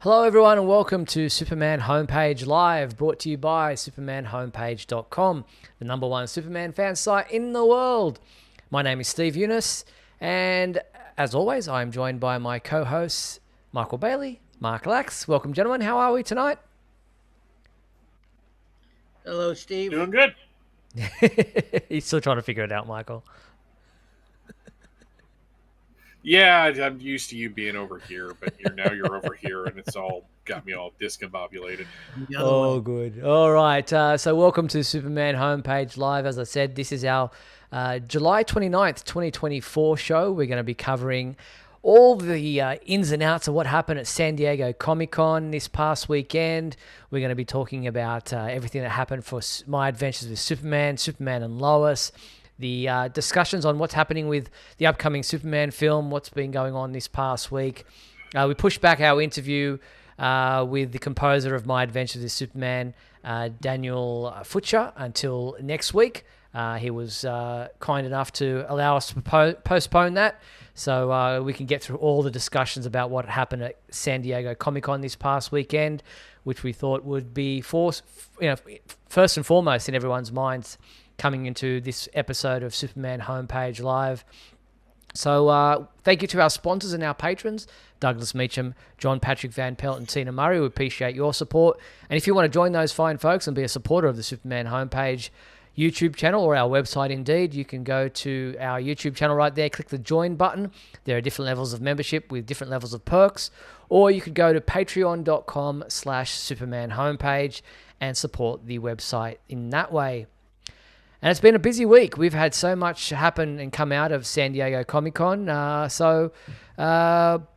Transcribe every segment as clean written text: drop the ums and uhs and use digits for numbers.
Hello, everyone, and welcome to Superman Homepage Live, brought to you by supermanhomepage.com, the number one Superman fan site in the world. My name is Steve Eunice, and as always, I'm joined by my co hosts, Michael Bailey, Mark Lax. Welcome, gentlemen. How are we tonight? Hello, Steve. Doing good. He's still trying to figure it out, Michael. Yeah, I'm used to you being over here, but you're over here, and it's all got me all discombobulated. The other Oh, way. good. All right. So, welcome to Superman Homepage Live. As I said, this is our July 29th, 2024 show. We're going to be covering all the ins and outs of what happened at San Diego Comic-Con this past weekend. We're going to be talking about everything that happened for My Adventures with Superman, Superman and Lois, the discussions on what's happening with the upcoming Superman film, what's been going on this past week. We pushed back our interview with the composer of My Adventures with Superman, Daniel Futcher, until next week. He was kind enough to allow us to postpone that so we can get through all the discussions about what happened at San Diego Comic-Con this past weekend, which we thought would be first and foremost in everyone's minds coming into this episode of Superman Homepage Live. So thank you to our sponsors and our patrons, Douglas Meacham, John Patrick Van Pelt, and Tina Murray. We appreciate your support. And if you want to join those fine folks and be a supporter of the Superman Homepage YouTube channel or our website, indeed, you can go to our YouTube channel right there, click the join button. There are different levels of membership with different levels of perks. Or you could go to patreon.com/Superman Homepage and support the website in that way. And it's been a busy week. We've had so much happen and come out of San Diego Comic-Con.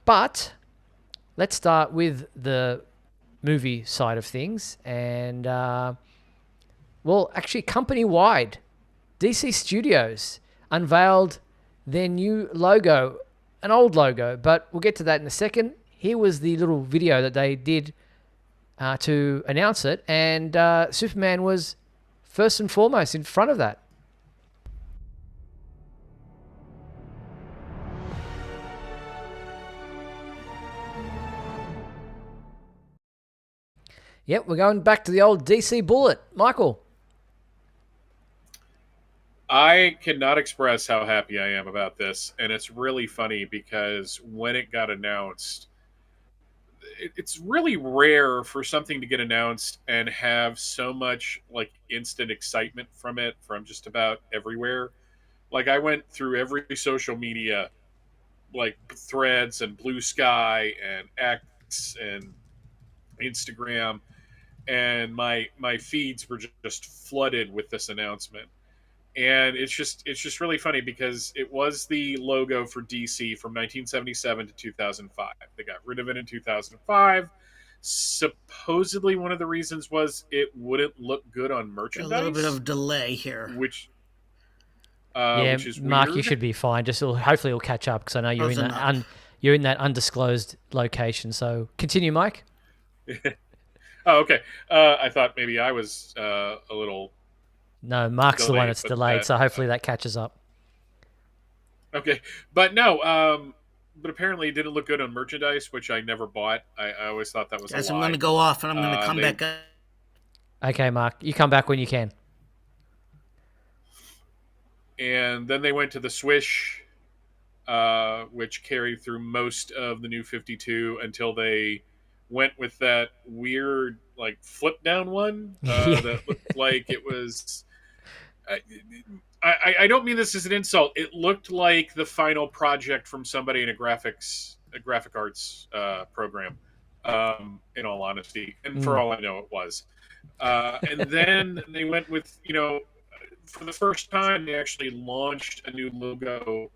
But let's start with the movie side of things. And, actually, company-wide, DC Studios unveiled their new logo, an old logo, but we'll get to that in a second. Here was the little video that they did to announce it, and Superman was first and foremost in front of that. Yep, we're going back to the old DC Bullet. Michael. I cannot express how happy I am about this, and it's really funny because when it got announced, it's really rare for something to get announced and have so much like instant excitement from it from just about everywhere. Like I went through every social media, like Threads and Blue Sky and X and Instagram, and my feeds were just flooded with this announcement. And it's just really funny because it was the logo for DC from 1977 to 2005. They got rid of it in 2005. Supposedly, one of the reasons was it wouldn't look good on A little bit merchandise, of delay here. which Yeah, which is Mark, you weird. should be fine. Hopefully it'll catch up because I know you're Close in that enough. you're in that undisclosed location. So continue, Mike. Oh, okay. I thought maybe I was a little No, Mark's the one delayed, that's but delayed, so hopefully that catches up. okay. But no, but apparently it didn't look good on merchandise, which I never bought. I always thought that was a Guys, I'm going to lie. go off and I'm going to come They back up. Okay, Mark, you come back when you can. and then they went to the Swish, which carried through most of the New 52 until they went with that weird like flip down one Yeah. that looked like it was. I don't mean this as an insult. It looked like the final project from somebody in a graphic arts program. In all honesty, and for Mm. all I know, it was. And then they went with for the first time they actually launched a new logo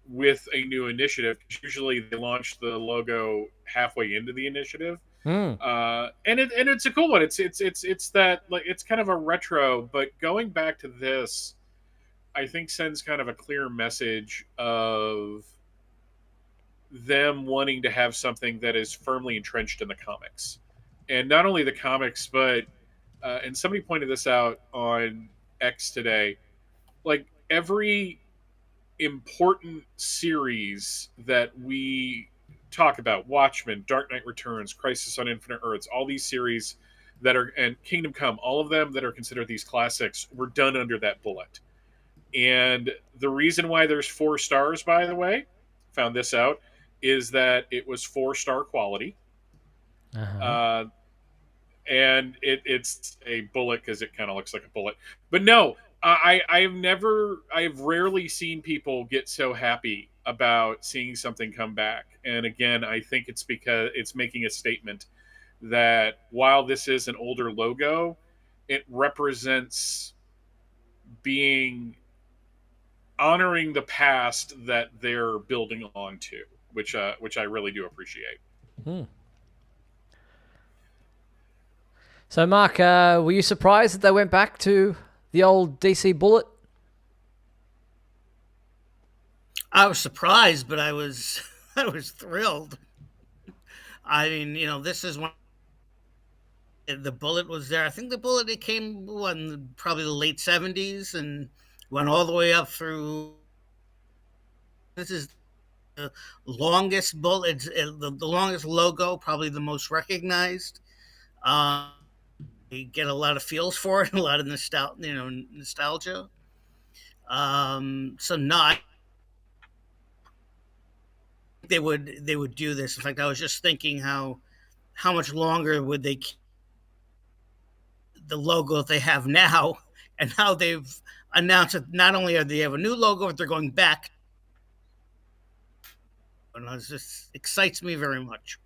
with a new initiative. Usually they launch the logo halfway into the initiative, Mm. and it's a cool one. It's that like it's kind of a retro, but going back to this, I think sends kind of a clear message of them wanting to have something that is firmly entrenched in the comics, and not only the comics, but and somebody pointed this out on X today. Like every important series that we talk about Watchmen, Dark Knight Returns, Crisis on Infinite Earths, all these series that are, and Kingdom Come, all of them that are considered these classics were done under that bullet. And the reason why there's 4 stars, by the way, found this out, is that it was 4-star quality. Uh-huh. And it's a bullet because it kind of looks like a bullet. But no, I've rarely seen people get so happy about seeing something come back. And again, I think it's because it's making a statement that while this is an older logo, it represents being honoring the past that they're building onto, which I really do appreciate. Hmm. So, Mark, were you surprised that they went back to the old DC bullet? I was surprised, but I was I was thrilled. I mean, this is when the bullet was there. I think the bullet it came in probably the late '70s and went all the way up through. This is the longest bullet, the longest logo, probably the most recognized. You get a lot of feels for it, a lot of nostalgia. So not they would do this. In fact, I was just thinking how much longer would they keep the logo that they have now, and how they've announced that not only are they have a new logo, but they're going back. And it just excites me very much.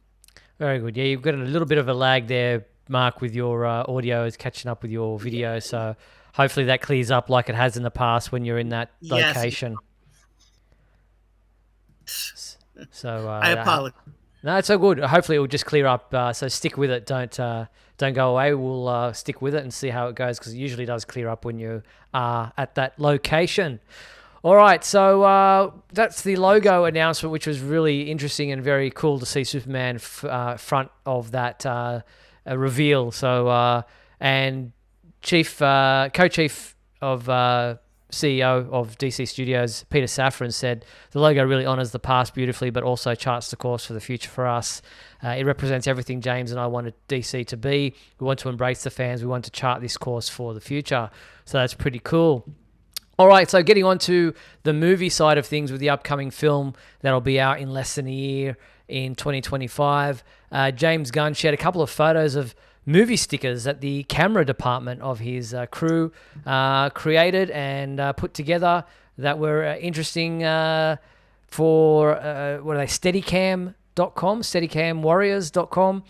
Very good. Yeah, you've got a little bit of a lag there, Mark, with your audio is catching up with your video. So hopefully that clears up like it has in the past when you're in that location. Yes. So I apologize. No, it's so good. Hopefully it will just clear up. So stick with it. Don't go away. We'll stick with it and see how it goes because it usually does clear up when you are at that location. All right, so that's the logo announcement, which was really interesting and very cool to see Superman front of that reveal. So and co-chief of CEO of DC Studios, Peter Safran, said the logo really honors the past beautifully, but also charts the course for the future for us. It represents everything James and I wanted DC to be. We want to embrace the fans. We want to chart this course for the future. So that's pretty cool. All right, so getting on to the movie side of things with the upcoming film that'll be out in less than a year in 2025. James Gunn shared a couple of photos of movie stickers that the camera department of his crew created and put together that were interesting for, what are they, Steadicam.com, Steadicamwarriors.com.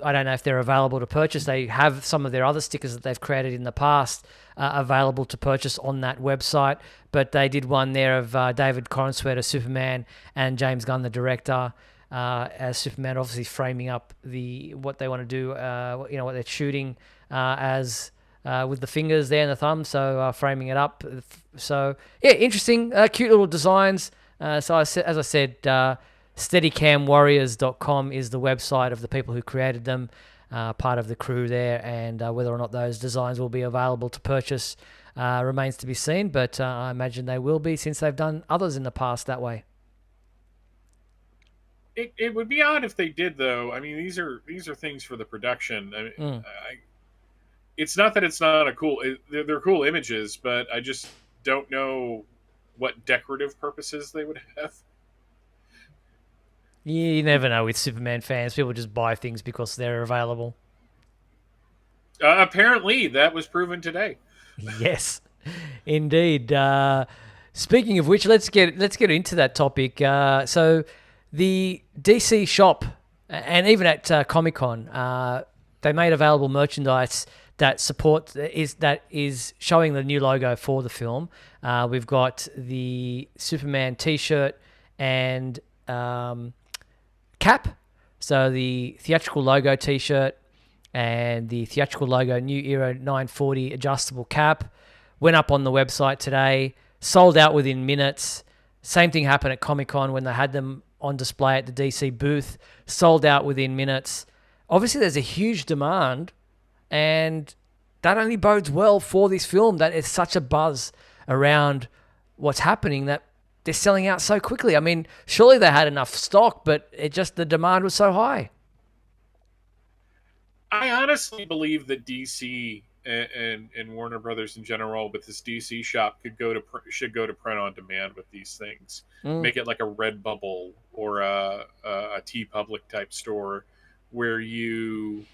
I don't know if they're available to purchase. They have some of their other stickers that they've created in the past available to purchase on that website. But they did one there of David Corenswet as Superman and James Gunn, the director, as Superman, obviously framing up what they want to do, what they're shooting as with the fingers there and the thumb, so framing it up. So, yeah, interesting, cute little designs. As I said, Steadicamwarriors.com is the website of the people who created them, part of the crew there, and whether or not those designs will be available to purchase remains to be seen, but I imagine they will be since they've done others in the past that way. It would be odd if they did, though. I mean, these are things for the production. I mean, it's not that it's not they're cool images, but I just don't know what decorative purposes they would have. You never know with Superman fans. People just buy things because they're available. Apparently, that was proven today. Yes, indeed. Speaking of which, let's get into that topic. So the DC shop, and even at Comic-Con, they made available merchandise that is showing the new logo for the film. We've got the Superman T-shirt and cap, so the theatrical logo T-shirt and the theatrical logo New Era 940 adjustable cap went up on the website today, sold out within minutes. Same thing happened at Comic-Con when they had them on display at the DC booth, sold out within minutes. Obviously, there's a huge demand, and that only bodes well for this film, that it's such a buzz around what's happening that they're selling out so quickly. I mean, surely they had enough stock, but the demand was so high. I honestly believe that DC and Warner Brothers in general, with this DC shop, should go to print on demand with these things. Mm. Make it like a Redbubble or a T Public type store, where you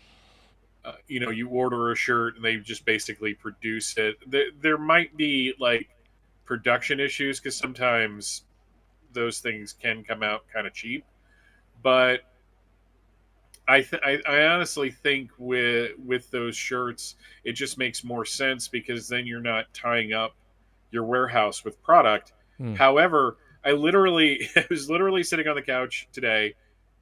order a shirt and they just basically produce it. There might be like production issues because sometimes those things can come out kind of cheap, but I honestly think with those shirts, it just makes more sense because then you're not tying up your warehouse with product. Mm. However, I was literally sitting on the couch today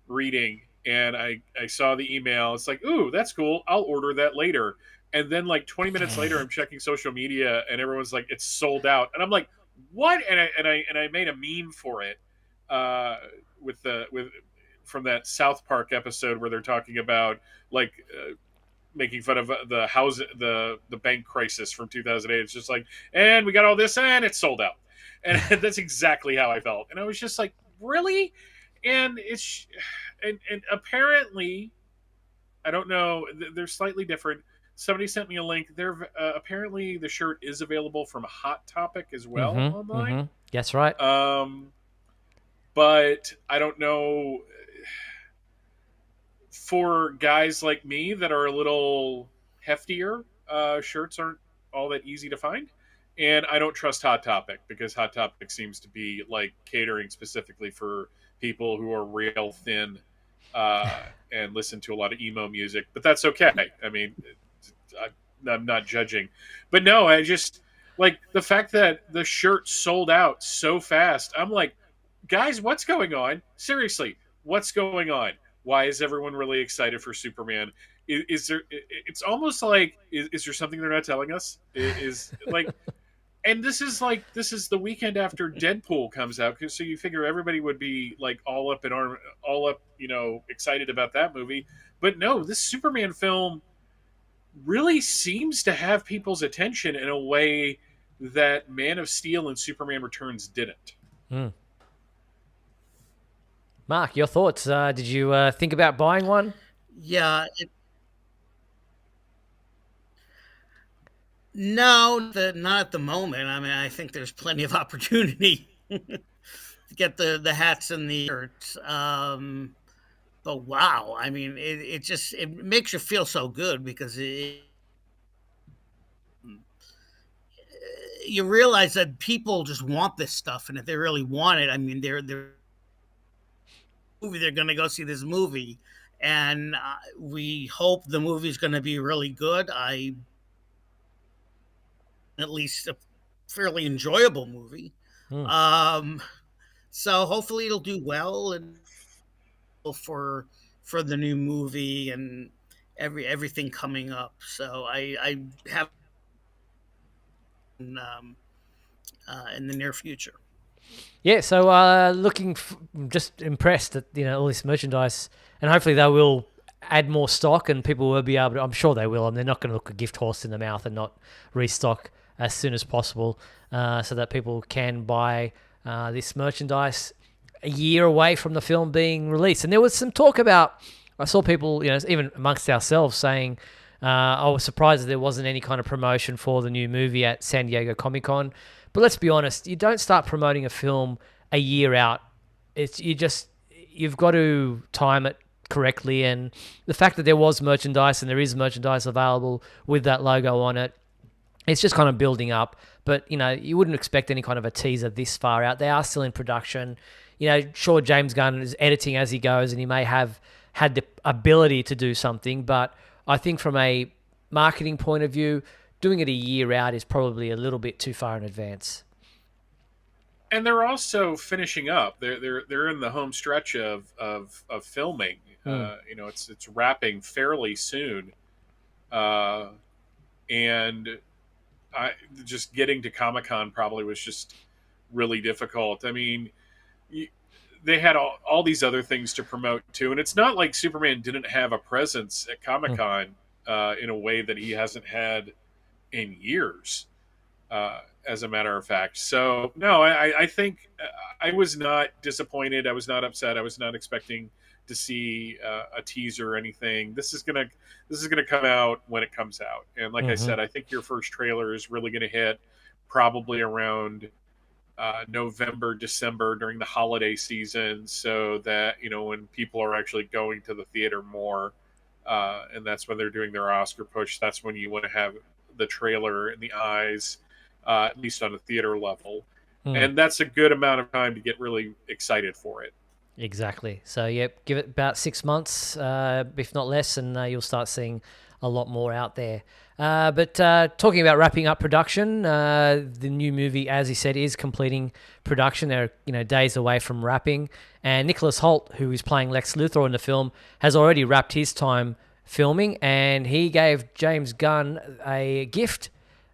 reading, and I saw the email. It's like, ooh, that's cool. I'll order that later. And then like 20 minutes later, I'm checking social media, and everyone's like, it's sold out. And I'm like, what? And I made a meme for it, with from that South Park episode where they're talking about like making fun of the bank crisis from 2008. It's just like, and we got all this, and it's sold out. And that's exactly how I felt. And I was just like, really? And and apparently, I don't know, they're slightly different. Somebody sent me a link. Apparently the shirt is available from Hot Topic as well online. That's right. But I don't know, for guys like me that are a little heftier, shirts aren't all that easy to find. And I don't trust Hot Topic because Hot Topic seems to be like catering specifically for people who are real thin, and listen to a lot of emo music. But that's okay. I mean, I'm not judging. But no, I just like the fact that the shirt sold out so fast. I'm like, guys, what's going on? Seriously, what's going on? Why is everyone really excited for Superman? Is there? It's almost like is there something they're not telling us? Is like, and this is the weekend after Deadpool comes out, so you figure everybody would be like all up, excited about that movie. But no, this Superman film really seems to have people's attention in a way that Man of Steel and Superman Returns didn't. Mm. Mark, your thoughts? Did you think about buying one? Yeah. No, not at the moment. I mean, I think there's plenty of opportunity to get the hats and the shirts. But wow, I mean, it makes you feel so good because you realize that people just want this stuff, and if they really want it, I mean, they're going to go see this movie, and we hope the movie's going to be really good. At least a fairly enjoyable movie. Mm. So hopefully it'll do well, and for the new movie and everything coming up. So I have in the near future. Yeah, so just impressed at all this merchandise, and hopefully they will add more stock, and people will be able to. I'm sure they will, and they're not going to look a gift horse in the mouth and not restock as soon as possible, so that people can buy this merchandise a year away from the film being released. And there was some talk about. I saw people, even amongst ourselves, saying, I was surprised that there wasn't any kind of promotion for the new movie at San Diego Comic-Con. But let's be honest, you don't start promoting a film a year out. You've got to time it correctly. And the fact that there was merchandise and there is merchandise available with that logo on it, it's just kind of building up. But, you wouldn't expect any kind of a teaser this far out. They are still in production. Sure, James Gunn is editing as he goes, and he may have had the ability to do something, but I think from a marketing point of view, doing it a year out is probably a little bit too far in advance. And they're also finishing up. They're in the home stretch of filming. It's wrapping fairly soon, and just getting to Comic-Con probably was just really difficult. I mean, they had all these other things to promote too, and it's not like Superman didn't have a presence at Comic-Con in a way that he hasn't had in years. as a matter of fact. So no, I think I was not disappointed. I was not upset. I was not expecting to see a teaser or anything. This is gonna come out when it comes out. And like I Hmm. said, I think your first trailer is really gonna hit probably around November, December during the holiday season, so that when people are actually going to the theater more, and that's when they're doing their Oscar push. That's when you want to have the trailer in the eyes, at least on a theater level, Mm, and that's a good amount of time to get really excited for it. exactly. So, yep, give it about 6 months, if not less, and you'll start seeing a lot more out there. But talking about wrapping up production, the new movie, as he said, is completing production. They're days away from wrapping, and Nicholas Hoult, who is playing Lex Luthor in the film, has already wrapped his time filming, and he gave James Gunn a gift.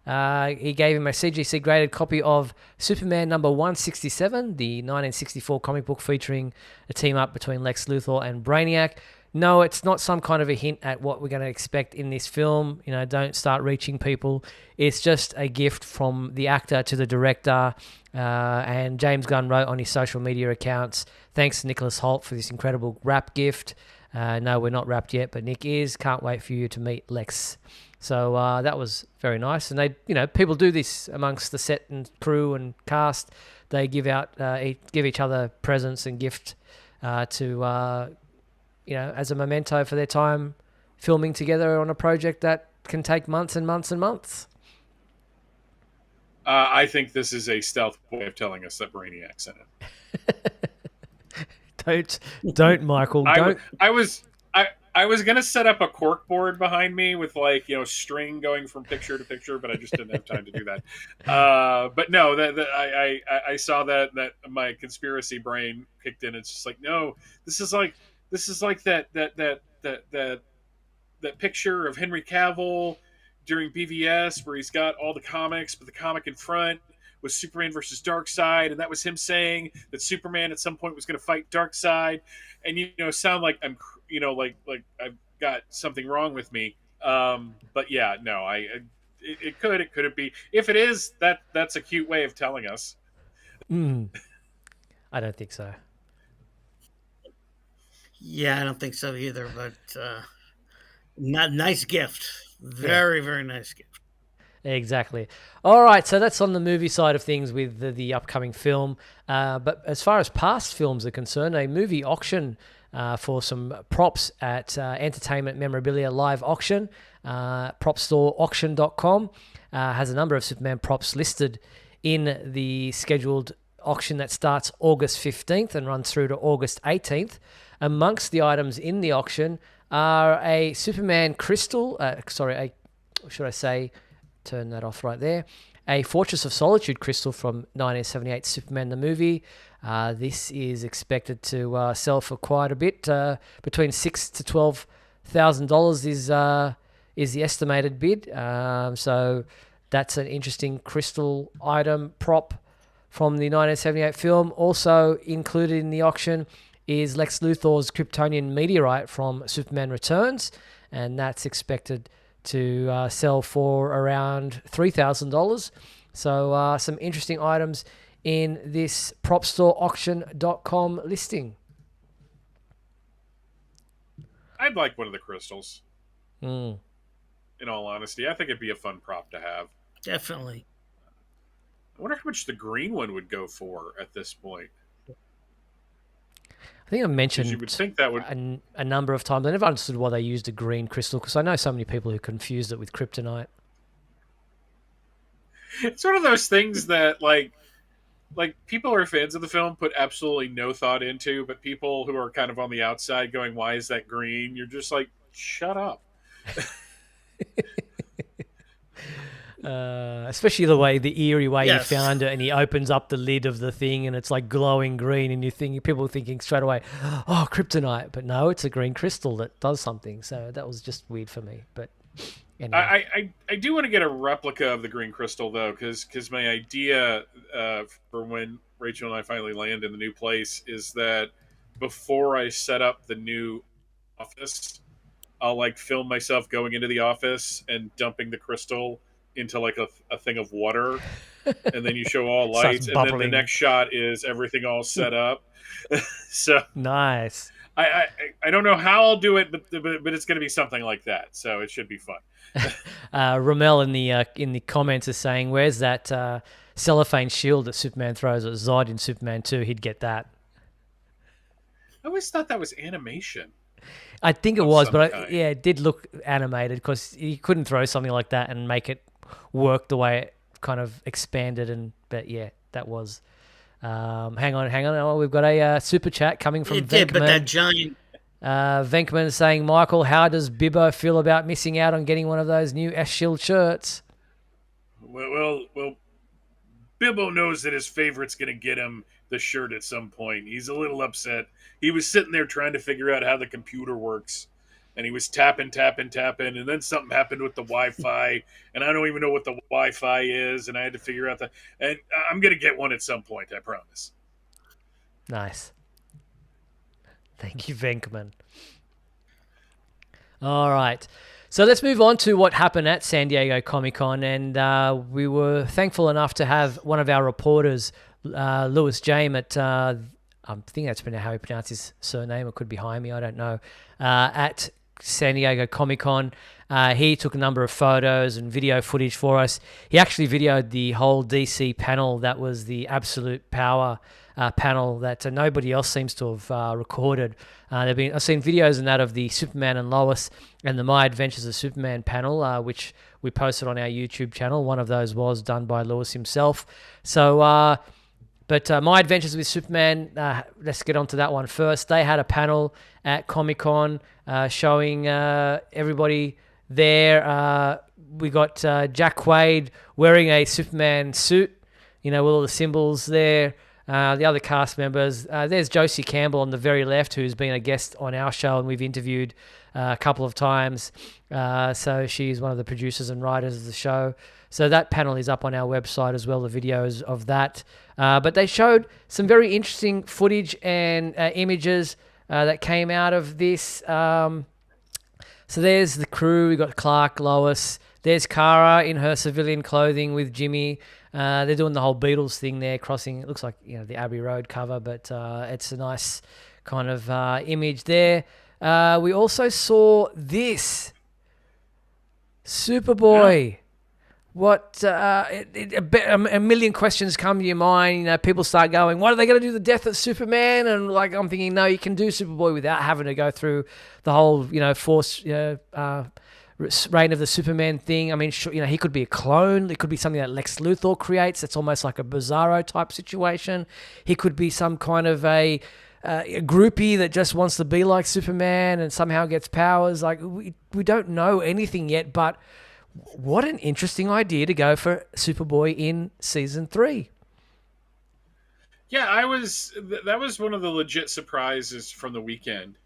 He gave him a CGC graded copy of Superman number 167, the 1964 comic book featuring a team up between Lex Luthor and Brainiac. No, it's not some kind of a hint at what we're going to expect in this film. Don't start reaching people. It's just a gift from the actor to the director. And James Gunn wrote on his social media accounts, "Thanks to Nicholas Hoult for this incredible wrap gift. No, we're not wrapped yet, but Nick is. Can't wait for you to meet Lex." So that was very nice, and people do this amongst the set and crew and cast. They give each other presents and gift as a memento for their time filming together on a project that can take months and months and months. I think this is a stealth way of telling us that Brainiac's in it. Don't, Michael, I, w- don't. I was I was gonna set up a cork board behind me with string going from picture to picture, but I just didn't have time to do that. But no, I saw that my conspiracy brain kicked in. It's just like, no, this is like that picture of Henry Cavill during BVS where he's got all the comics, but the comic in front was Superman versus Darkseid, and that was him saying that Superman at some point was going to fight Darkseid, and sound like I'm like I've got something wrong with me. But yeah, no, it couldn't be. If it is, that's a cute way of telling us. Mm, I don't think so. Yeah, I don't think so either. But not nice gift. Yeah. Very very nice gift. Exactly. All right, so that's on the movie side of things with the upcoming film. But as far as past films are concerned, a movie auction for some props at Entertainment Memorabilia Live Auction, propstoreauction.com, has a number of Superman props listed in the scheduled auction that starts August 15th and runs through to August 18th. Amongst the items in the auction are a Superman crystal, should I say, turn that off right there. A Fortress of Solitude crystal from 1978 Superman the movie. This is expected to sell for quite a bit, between $6,000 to $12,000 is the estimated bid. So that's an interesting crystal item prop from the 1978 film. Also included in the auction is Lex Luthor's Kryptonian meteorite from Superman Returns, and that's expected to sell for around $3,000. So some interesting items in this propstoreauction.com listing. I'd like one of the crystals. Mm. In all honesty, I think it'd be a fun prop to have. Definitely. I wonder how much the green one would go for at this point. I think I mentioned You would think that would a number of times. I never understood why they used a green crystal, because I know so many people who confused it with kryptonite. It's one of those things that like people who are fans of the film put absolutely no thought into, but people who are kind of on the outside going, "Why is that green?" You're just like, "Shut up." Especially the eerie way Yes. he found it, and he opens up the lid of the thing, and it's like glowing green, and people thinking straight away, "Oh, kryptonite," but no, it's a green crystal that does something. So that was just weird for me. But anyway. I do want to get a replica of the green crystal though, because my idea for when Rachel and I finally land in the new place is that before I set up the new office, I'll like film myself going into the office and dumping the crystal into like a thing of water, and then you show all Starts lights, and then the bubbling. next shot is everything all set up. So Nice. I, I I don't know how I'll do it, but it's going to be something like that. So it should be fun. Ramel in the comments is saying, "Where's that cellophane shield that Superman throws at Zod in Superman 2? He'd get that." I always thought that was animation. I think it Of was, some but kind. yeah, it did look animated because you couldn't throw something like that and make it work the way it kind of expanded. But yeah, that was. Hang on. Oh, we've got a super chat coming from It did, but Venkman. that giant. Venkman is saying, Michael, how does Bibbo feel about missing out on getting one of those new S Shield shirts? Well, Bibbo knows that his favorite's going to get him the shirt at some point. He's a little upset. He was sitting there trying to figure out how the computer works, and he was tapping, and then something happened with the Wi-Fi, and I don't even know what the Wi-Fi is, and I had to figure out and I'm going to get one at some point, I promise. Nice. Thank you, Venkman. All right. So let's move on to what happened at San Diego Comic-Con, and we were thankful enough to have one of our reporters, Lois James, at I think that's how he pronounced his surname. It could be Jaime, I don't know. At San Diego Comic-Con, he took a number of photos and video footage for us. He actually videoed the whole DC panel. That was the Absolute Power panel that nobody else seems to have recorded. I've seen videos in that of the Superman and Lois and the My Adventures of Superman panel, which we posted on our YouTube channel. One of those was done by Lois himself. So, but My Adventures with Superman, let's get on to that one first. They had a panel at Comic-Con showing everybody there. We got Jack Quaid wearing a Superman suit, with all the symbols there. The other cast members, there's Josie Campbell on the very left, who's been a guest on our show and we've interviewed a couple of times. So she's one of the producers and writers of the show. So that panel is up on our website as well, the videos of that. But they showed some very interesting footage and images that came out of this. So there's the crew. We got Clark, Lois. There's Kara in her civilian clothing with Jimmy. They're doing the whole Beatles thing there, crossing. It looks like the Abbey Road cover, but it's a nice kind of image there. We also saw this Superboy. Yeah. What a million questions come to your mind. People start going, "What are they going to do? The death of Superman?" And I'm thinking, no, you can do Superboy without having to go through the whole force reign of the Superman thing. I mean, sure, he could be a clone. It could be something that Lex Luthor creates. It's almost like a Bizarro type situation. He could be some kind of a groupie that just wants to be like Superman and somehow gets powers. Like we don't know anything yet, but what an interesting idea to go for Superboy in season 3. Yeah, that was one of the legit surprises from the weekend.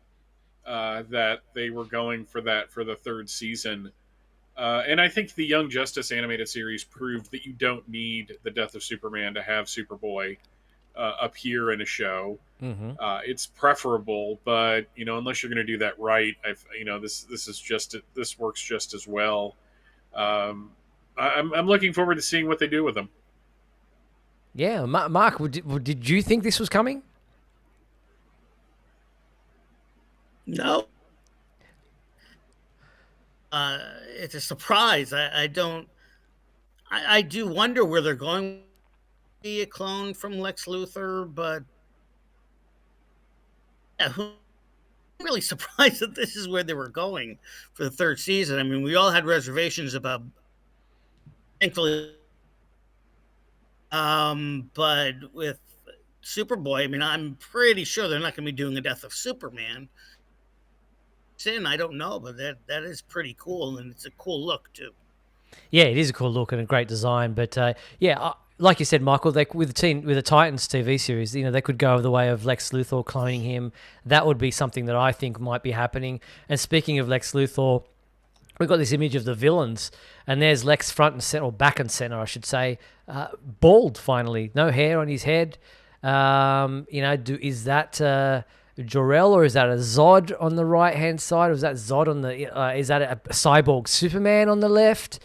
That they were going for that for the 3rd season. And I think the Young Justice animated series proved that you don't need the death of Superman to have Superboy appear in a show. Mm-hmm. It's preferable, but unless you're going to do that right, this works just as well. I'm looking forward to seeing what they do with them. Yeah, Mark, did you think this was coming? No. It's a surprise. I do wonder where they're going. Be a clone from Lex Luthor, but yeah, I'm really surprised that this is where they were going for the 3rd season. I mean, we all had reservations about, thankfully, but with Superboy, I mean, I'm pretty sure they're not going to be doing the death of Superman. I don't know, but that is pretty cool, and it's a cool look too. Yeah, it is a cool look and a great design, but like you said, Michael, with the Titans TV series, they could go the way of Lex Luthor cloning him. That would be something that I think might be happening. And speaking of Lex Luthor, we've got this image of the villains, and there's Lex front and center, or back and center, I should say, bald finally, no hair on his head. Is that Jor-El, or is that a Zod on the right hand side, or is that Zod on the? Is that a cyborg Superman on the left?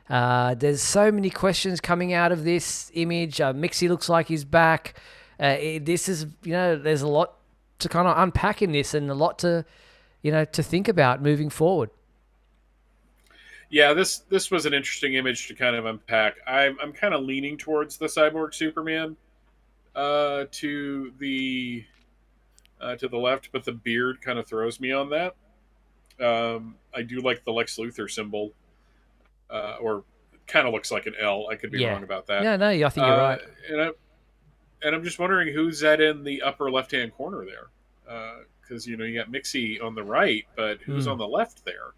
There's so many questions coming out of this image. Mixie looks like he's back. This is, there's a lot to kind of unpack in this and a lot to, to think about moving forward. Yeah, this was an interesting image to kind of unpack. I'm kind of leaning towards the Cyborg Superman to the left, but the beard kind of throws me on that. I do like the Lex Luthor symbol, or kind of looks like an L. I could be Yeah. wrong about that. Yeah, no, I think you're right. And I'm just wondering who's that in the upper left hand corner there, because you got Mixie on the right, but who's on the left there?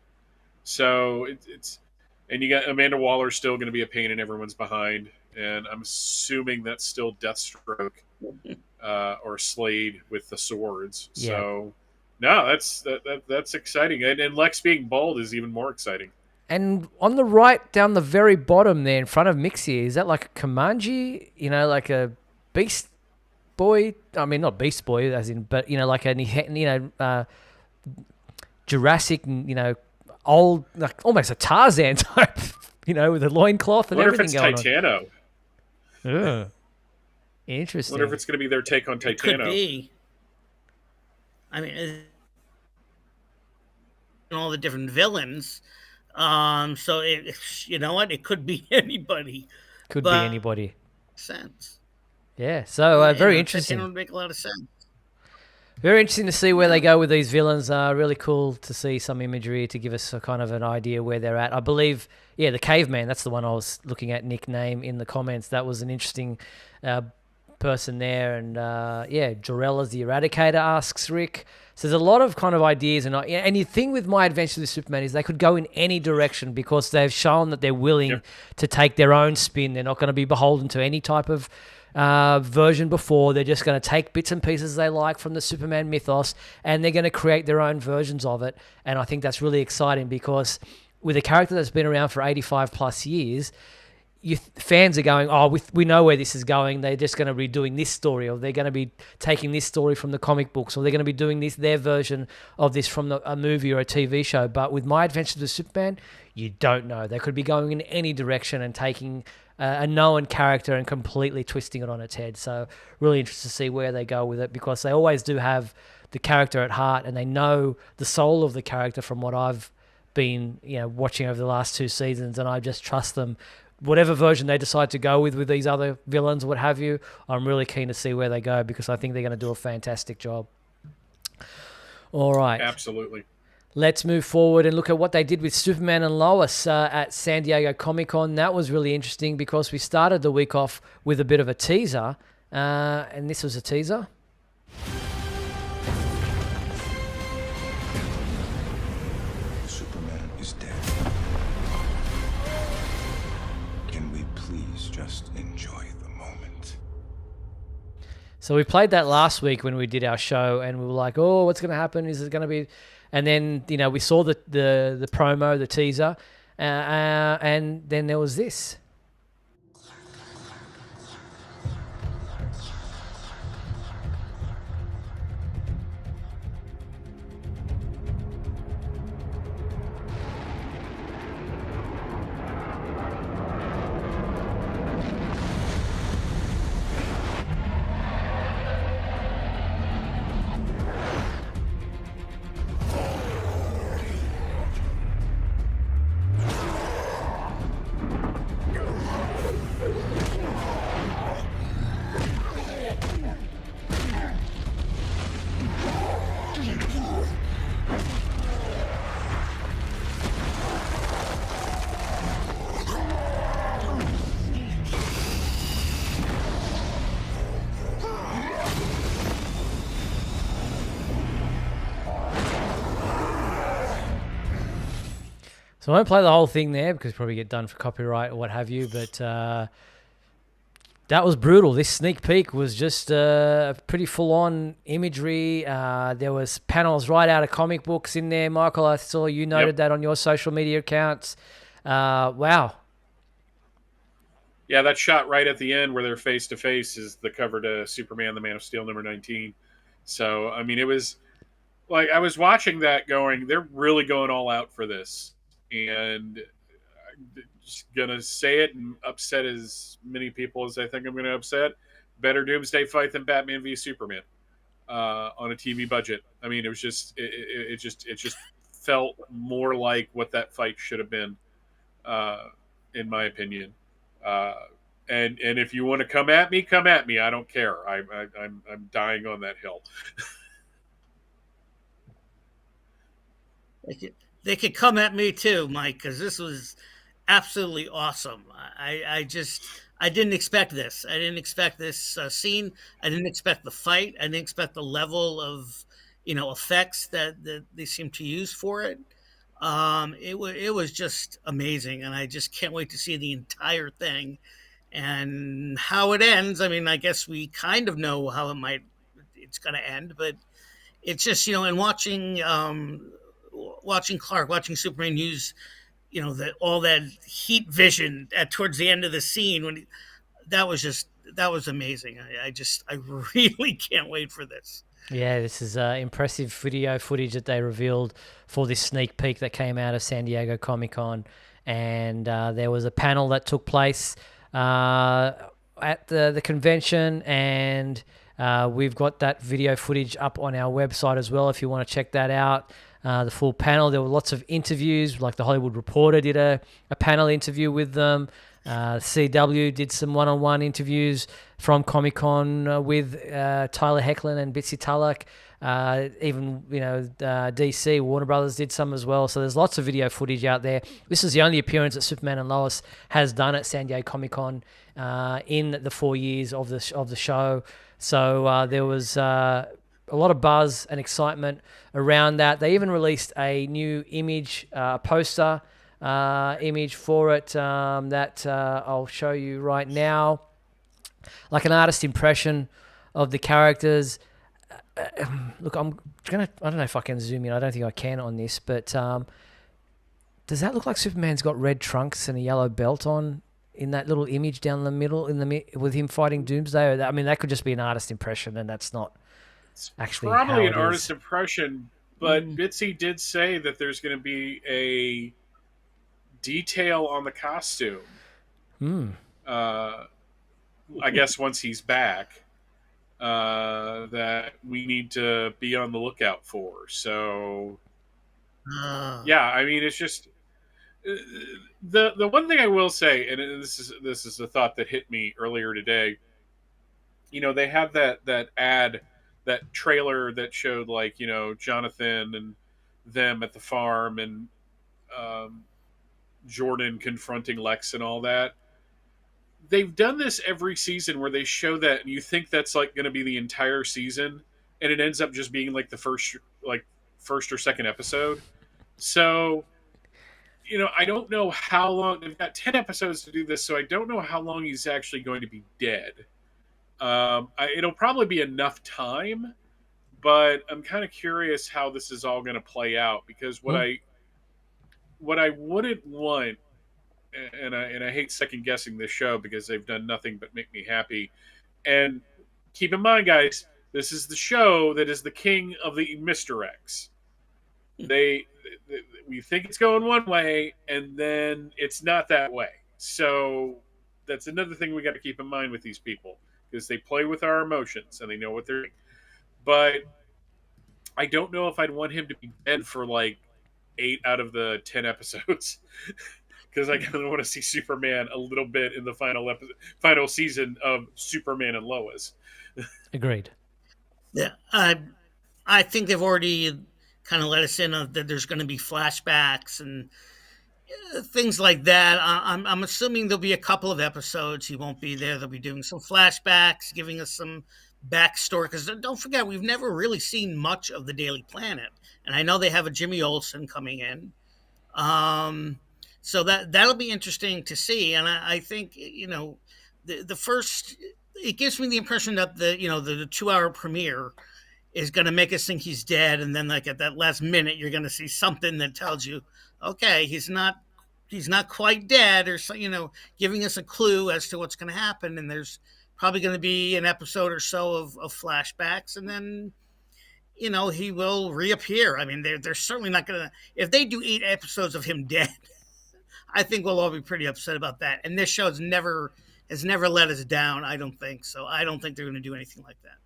So it's and you got Amanda Waller still going to be a pain in everyone's behind, and I'm assuming that's still Deathstroke or Slade with the swords. Yeah. So no, that's exciting, and Lex being bald is even more exciting. And on the right, down the very bottom there in front of Mixie, is that like a Comanche? Like a Beast Boy? I mean, not Beast Boy, as in, but like a Jurassic, old, like almost a Tarzan type, with a loincloth and everything going on. Titano. Ugh. Interesting. Wonder if it's going to be their take on Titano. It could be. I mean, all the different villains. So you know what? It could be anybody. Could be anybody. Sense. Yeah. So very interesting. It would make a lot of sense. Very interesting to see where they go with these villains. Really cool to see some imagery to give us a kind of an idea where they're at. I believe, the Caveman, that's the one I was looking at, nickname in the comments. That was an interesting person there. And Jorella's the Eradicator, asks Rick. So there's a lot of kind of ideas. And the thing with My Adventure with Superman is they could go in any direction because they've shown that they're willing to take their own spin. They're not going to be beholden to any type of version before. They're just going to take bits and pieces they like from the Superman mythos and they're going to create their own versions of it. And I think that's really exciting because with a character that's been around for 85 plus years, fans are going, we know where this is going. They're just going to be doing this story, or they're going to be taking this story from the comic books, or they're going to be doing their version of this from a movie or a TV show. But with My Adventures with Superman, you don't know. They could be going in any direction and taking a known character and completely twisting it on its head. So really interested to see where they go with it because they always do have the character at heart and they know the soul of the character from what I've been watching over the last 2 seasons, and I just trust them. Whatever version they decide to go with these other villains, what have you, I'm really keen to see where they go because I think they're going to do a fantastic job. All right. Absolutely. Let's move forward and look at what they did with Superman and Lois at San Diego Comic-Con. That was really interesting because we started the week off with a bit of a teaser, and this was a teaser. Superman is dead. Can we please just enjoy the moment? So we played that last week when we did our show, and we were like, "Oh, what's going to happen? Is it going to be?" And then we saw the promo, the teaser, and then there was this. So I won't play the whole thing there because probably get done for copyright or what have you, but that was brutal. This sneak peek was just pretty full-on imagery. There was panels right out of comic books in there. Michael, I saw you noted that on your social media accounts. Wow. Yeah, that shot right at the end where they're face-to-face is the cover to Superman, the Man of Steel, number 19. So, I mean, it was like I was watching that going, they're really going all out for this. And just gonna say it and upset as many people as I think I'm gonna upset. Better Doomsday fight than Batman v Superman on a TV budget. I mean, it was just it just felt more like what that fight should have been, uh, in my opinion. Uh, and if you want to come at me, come at me. I don't care. I'm dying on that hill. They could come at me too, Mike, because this was absolutely awesome. I didn't expect this. I didn't expect this scene. I didn't expect the fight. I didn't expect the level of effects that they seem to use for it. It was just amazing, and I just can't wait to see the entire thing and how it ends. I mean, I guess we kind of know how it's going to end, but it's just and watching Clark, watching Superman use that all that heat vision at towards the end of the scene that was amazing. I really can't wait for this. Yeah, this is impressive video footage that they revealed for this sneak peek that came out of San Diego Comic-Con. And there was a panel that took place at the convention, and we've got that video footage up on our website as well if you want to check that out. The full panel, there were lots of interviews, like the Hollywood Reporter did a panel interview with them. CW did some one-on-one interviews from Comic-Con with Tyler Hoechlin and Bitsy Tulloch. Even DC, Warner Brothers did some as well. So there's lots of video footage out there. This is the only appearance that Superman and Lois has done at San Diego Comic-Con in the 4 years of the show. So there was a lot of buzz and excitement around that. They even released a new image, poster image for it that I'll show you right now, like an artist impression of the characters. Look, I don't know if I can zoom in. I don't think I can on this, but does that look like Superman's got red trunks and a yellow belt on in that little image down the middle with him fighting Doomsday? Or I mean, that could just be an artist impression, and that's not actually probably an artist impression. But Bitsy did say that there's going to be a detail on the costume. I guess once he's back, that we need to be on the lookout for. So, yeah, I mean, it's just the one thing I will say, and this is a thought that hit me earlier today. They had that ad, that trailer that showed Jonathan and them at the farm, and Jordan confronting Lex and all that. They've done this every season where they show that, and you think that's going to be the entire season, and it ends up just being the first or second episode. So, I don't know how long. They've got 10 episodes to do this, so I don't know how long he's actually going to be dead. It'll probably be enough time, but I'm kind of curious how this is all going to play out, because what I wouldn't want, and I hate second guessing this show because they've done nothing but make me happy. And keep in mind, guys, this is the show that is the king of the misdirects. We think it's going one way, and then it's not that way. So that's another thing we got to keep in mind with these people, because they play with our emotions and they know what they're doing. But I don't know if I'd want him to be dead for 8 out of the 10 episodes. Because I kind of want to see Superman a little bit in the final season of Superman and Lois. Agreed. Yeah, I think they've already kind of let us in on that there's going to be flashbacks and things like that. I'm assuming there'll be a couple of episodes he won't be there. They'll be doing some flashbacks, giving us some backstory. Because don't forget, we've never really seen much of the Daily Planet, and I know they have a Jimmy Olsen coming in. So that'll be interesting to see, and I think the first, it gives me the impression that the 2-hour premiere is going to make us think he's dead, and then at that last minute you're going to see something that tells you, okay, he's not quite dead, or giving us a clue as to what's going to happen. And there's probably going to be an episode or so of flashbacks, and then he will reappear. I mean, they're certainly not going to, if they do 8 episodes of him dead. I think we'll all be pretty upset about that. And this show's never has never let us down. I don't think so. I don't think they're going to do anything like that.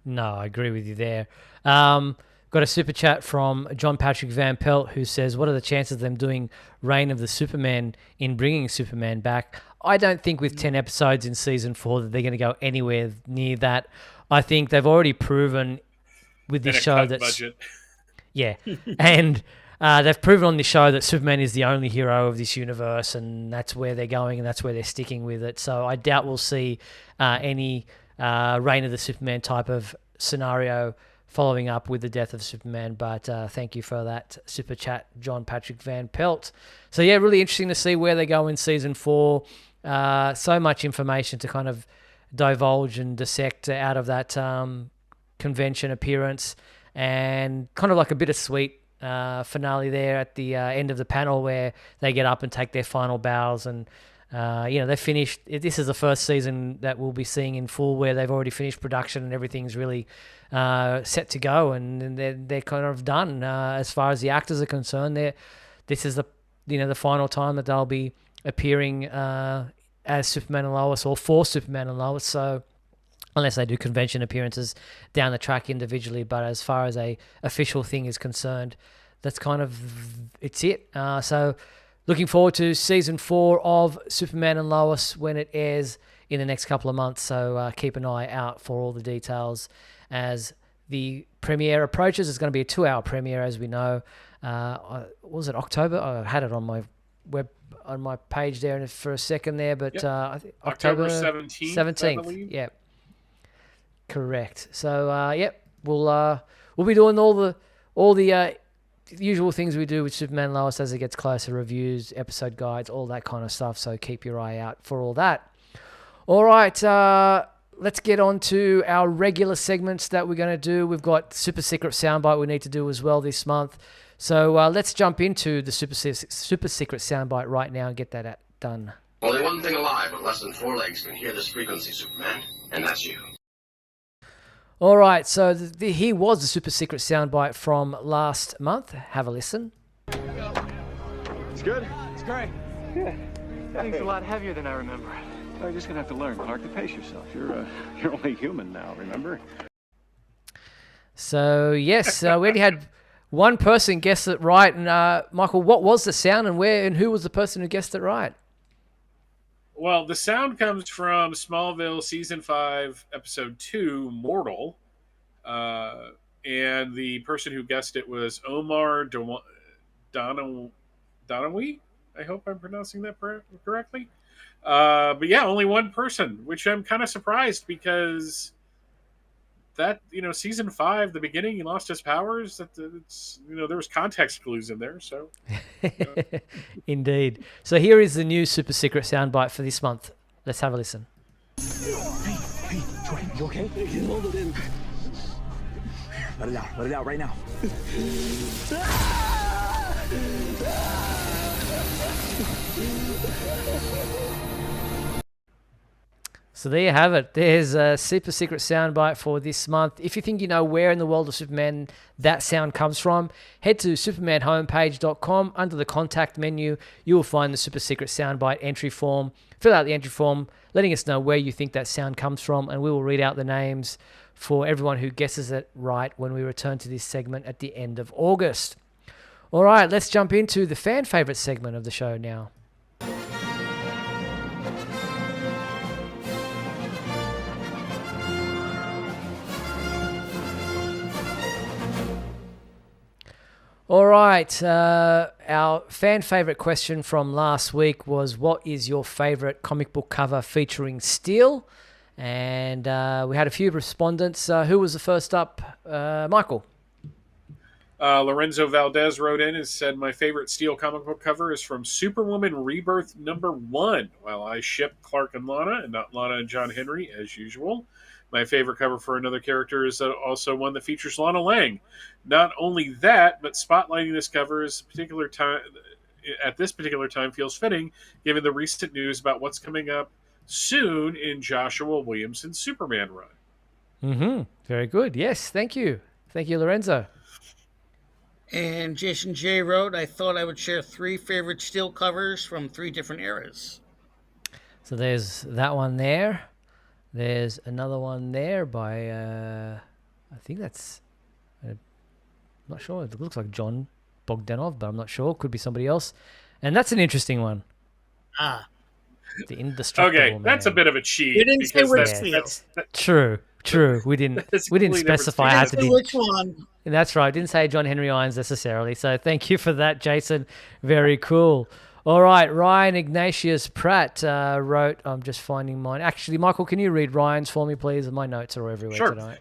No, I agree with you there. Got a super chat from John Patrick Van Pelt who says, what are the chances of them doing Reign of the Superman in bringing Superman back? I don't think with 10 episodes in season 4 that they're going to go anywhere near that. I think they've already proven with this show that... budget. Yeah, and they've proven on this show that Superman is the only hero of this universe, and that's where they're going and that's where they're sticking with it. So I doubt we'll see any Reign of the Superman type of scenario following up with the death of Superman. But thank you for that super chat, John Patrick Van Pelt. So yeah, really interesting to see where they go in season 4. So much information to kind of divulge and dissect out of that convention appearance, and kind of like a bittersweet finale there at the end of the panel where they get up and take their final bows, and they finished. This is the first season that we'll be seeing in full where they've already finished production and everything's really set to go, and they're kind of done as far as the actors are concerned. This is the final time that they'll be appearing as Superman and Lois, or for Superman and Lois. So unless they do convention appearances down the track individually, but as far as a official thing is concerned, that's kind of it's it. So looking forward to season 4 of Superman and Lois when it airs in the next couple of months. So keep an eye out for all the details as the premiere approaches. It's going to be a 2-hour premiere, as we know. Was it October? I had it on my page there for a second there, but I think October 17th. Yeah, correct. So we'll be doing all the usual things we do with Superman and Lois as it gets closer, reviews, episode guides, all that kind of stuff. So keep your eye out for all that. All right, let's get on to our regular segments that we're going to do. We've got super secret soundbite we need to do as well this month. So let's jump into the super secret soundbite right now and get that done. Only one thing alive with less than 4 legs can hear this frequency, Superman, and that's you. All right, so here was the super secret soundbite from last month. Have a listen. It's good? It's great. Yeah. That thing's a lot heavier than I remember. Well, you're just going to have to learn, Clark, to pace yourself. You're only human now, remember? So, yes, we only had one person guess it right. And, Michael, what was the sound and who was the person who guessed it right? Well, the sound comes from Smallville Season 5, Episode 2, Mortal. And the person who guessed it was Omar Donawi. I hope I'm pronouncing that correctly. But yeah, only one person, which I'm kind of surprised because that, Season 5, the beginning, he lost his powers. It's, there was context clues in there. So, Indeed. So here is the new super secret soundbite for this month. Let's have a listen. Hey, Jordan, you okay? Hold it in. Let it out right now. So there you have it. There's a super secret soundbite for this month. If you think you know where in the world of Superman that sound comes from, head to supermanhomepage.com. Under the contact menu, you will find the super secret soundbite entry form. Fill out the entry form, letting us know where you think that sound comes from, and we will read out the names for everyone who guesses it right when we return to this segment at the end of August. All right, let's jump into the fan favorite segment of the show now. All right, our fan favorite question from last week was, what is your favorite comic book cover featuring Steel? And we had a few respondents. Who was the first up? Michael. Lorenzo Valdez wrote in and said, my favorite Steel comic book cover is from Superwoman Rebirth #1. While I ship Clark and Lana, and not Lana and John Henry, as usual. My favorite cover for another character is also one that features Lana Lang. Not only that, but spotlighting this cover at this particular time feels fitting, given the recent news about what's coming up soon in Joshua Williamson's Superman run. Very good. Yes, thank you. Thank you, Lorenzo. And Jason J wrote, I thought I would share 3 favorite steel covers from 3 different eras. So there's that one there. There's another one there by, I think that's, I'm not sure. It looks like John Bogdanov, but I'm not sure. Could be somebody else. And that's an interesting one. Ah, The Indestructible Okay, Man. that's a bit of a cheat. we didn't say because which Yeah. steel. True. We didn't That's we didn't completely different specify. I We had didn't to say be. which one. That's right. Didn't say John Henry Irons necessarily. So thank you for that, Jason. Very cool. All right, Ryan Ignatius Pratt wrote. I'm just finding mine. Actually, Michael, can you read Ryan's for me, please? My notes are everywhere Sure. tonight.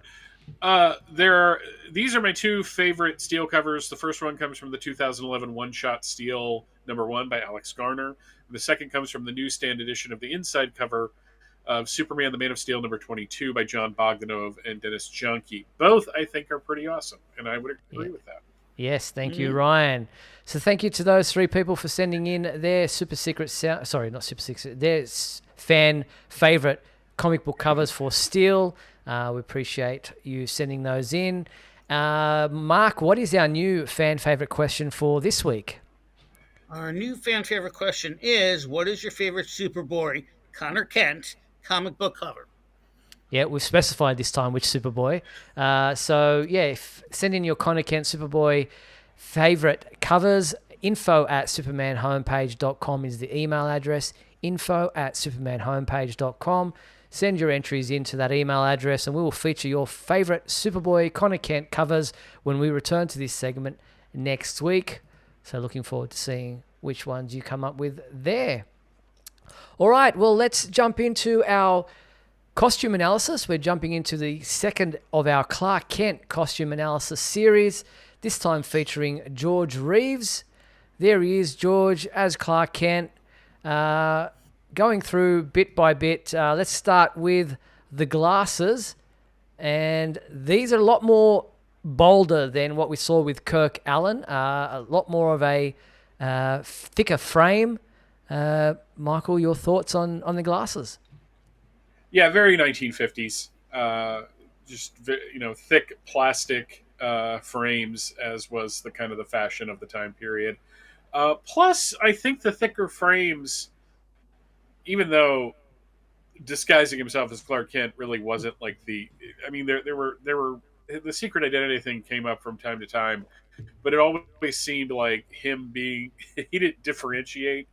These are my 2 favorite steel covers. The first one comes from the 2011 One Shot Steel #1 by Alex Garner. The second comes from the newsstand edition of the inside cover of Superman: The Man of Steel #22 by John Bogdanov and Dennis Junke. Both, I think, are pretty awesome, and I would agree with that. Yes, thank you, Ryan. So thank you to those 3 people for sending in their super secret sound. Sorry, not super secret. Their fan favorite comic book covers for Steel. We appreciate you sending those in. Mark, what is our new fan favorite question for this week? Our new fan favorite question is, what is your favorite Superboy Connor Kent comic book cover? Yeah, we've specified this time which Superboy. Send in your Connor Kent Superboy favorite covers. info@supermanhomepage.com is the email address. info@supermanhomepage.com. Send your entries into that email address and we will feature your favorite Superboy Connor Kent covers when we return to this segment next week. So looking forward to seeing which ones you come up with there. All right, well, let's jump into our costume analysis. We're jumping into the second of our Clark Kent costume analysis series, this time featuring George Reeves. There he is, George, as Clark Kent, going through bit by bit. Let's start with the glasses. And these are a lot more bolder than what we saw with Kirk Allen, a lot more of a thicker frame. Michael, your thoughts on the glasses? Yeah, very 1950s. Just thick plastic frames, as was the kind of the fashion of the time period. Plus, I think the thicker frames, even though disguising himself as Clark Kent really wasn't like the. I mean, there were the secret identity thing came up from time to time, but it always seemed like him being he didn't differentiate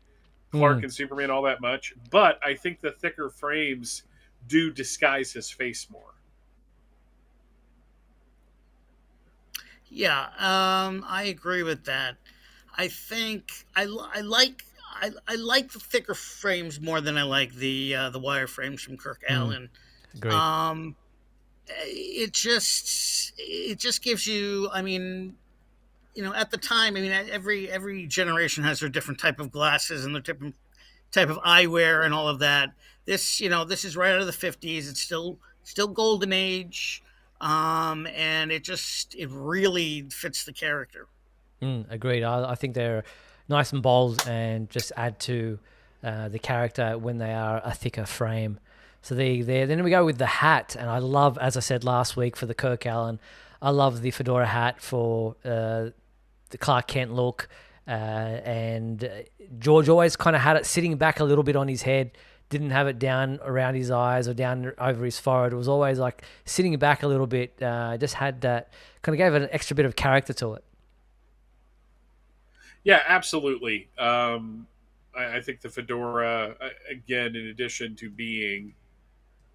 Clark and Superman all that much. But I think the thicker frames do disguise his face more. Yeah, I agree with that. I think I like the thicker frames more than I like the wire frames from Kirk Allen. Agreed. It just gives you. I mean, at the time, I mean, every generation has their different type of glasses and their different type of eyewear and all of that. This is right out of the 50s. It's still golden age, and it really fits the character. Agreed. I think they're nice and bold and just add to the character when they are a thicker frame. So there. Then we go with the hat, and I love, as I said last week for the Kirk Allen, I love the fedora hat for the Clark Kent look. And George always kind of had it sitting back a little bit on his head, didn't have it down around his eyes or down over his forehead. It was always like sitting back a little bit. Just had that, kind of gave it an extra bit of character to it. Yeah, absolutely. I think the fedora, again, in addition to being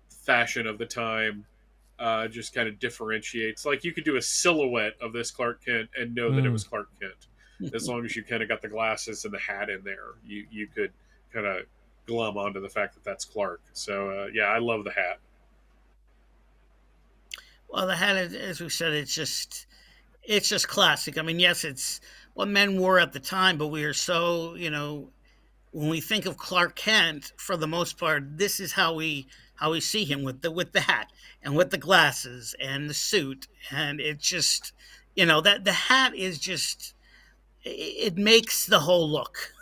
fashion of the time, just kind of differentiates. Like you could do a silhouette of this Clark Kent and know that it was Clark Kent. As long as you kind of got the glasses and the hat in there, you could kind of glom onto the fact that that's Clark. So yeah, I love the hat. Well, the hat, as we said, it's just classic. I mean, yes, it's what men wore at the time, but we are so when we think of Clark Kent, for the most part, this is how we see him with the hat and with the glasses and the suit, and it just that the hat is just it makes the whole look.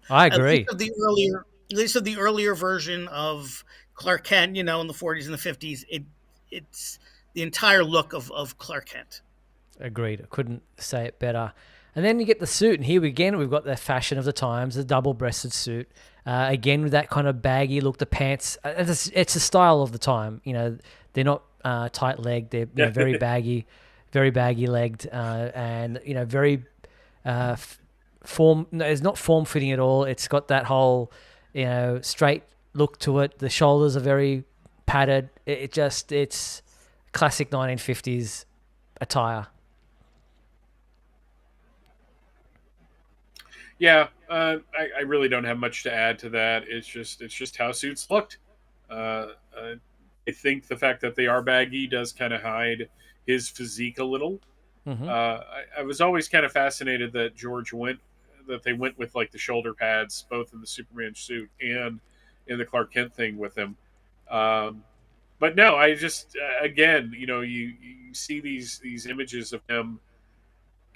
I agree. At least of the earlier version of Clark Kent, in the 40s and the 50s, it's the entire look of Clark Kent. Agreed. I couldn't say it better. And then you get the suit, and here again we've got the fashion of the times, the double-breasted suit. Again with that kind of baggy look, the pants. It's a style of the time. They're not tight-legged. They're very baggy, very baggy-legged, and very form. No, it's not form-fitting at all. It's got that whole straight look to it. The shoulders are very padded. It's classic 1950s attire. Yeah, I really don't have much to add to that. It's just how suits looked. I think the fact that they are baggy does kind of hide his physique a little. Mm-hmm. I was always kind of fascinated that they went with like the shoulder pads both in the Superman suit and in the Clark Kent thing with him. But no, I just again, you see these images of him,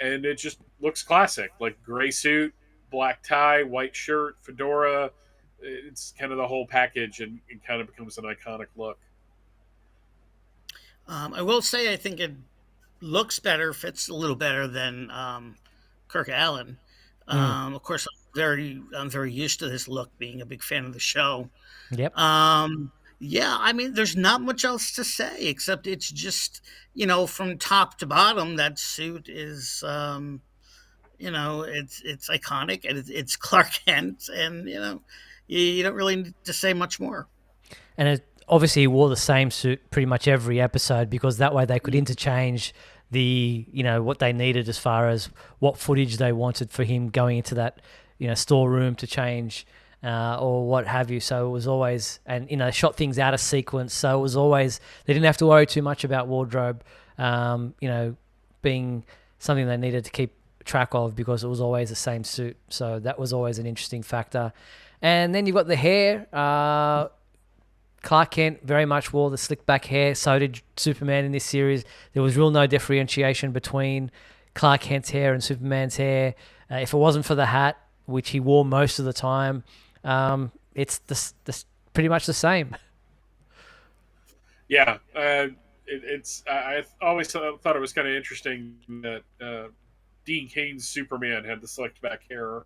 and it just looks classic, like gray suit, black tie, white shirt, fedora. It's kind of the whole package, and it kind of becomes an iconic look. I will say I think it looks better, fits a little better than Kirk Allen. Of course, I'm very used to this look, being a big fan of the show. Yep. Yeah, I mean, there's not much else to say except it's just from top to bottom, that suit is it's iconic, and it's Clark Kent, and you don't really need to say much more. And obviously he wore the same suit pretty much every episode because that way they could interchange the what they needed as far as what footage they wanted for him going into that storeroom to change or what have you. So it was always, and shot things out of sequence, so it was always, they didn't have to worry too much about wardrobe being something they needed to keep track of because it was always the same suit. So that was always an interesting factor. And then you've got the hair. Clark Kent very much wore the slick back hair. So did Superman in this series. There was no differentiation between Clark Kent's hair and Superman's hair. If it wasn't for the hat, which he wore most of the time, it's pretty much the same. Yeah, I always thought it was kind of interesting that Dean Cain's Superman had the slicked back hair,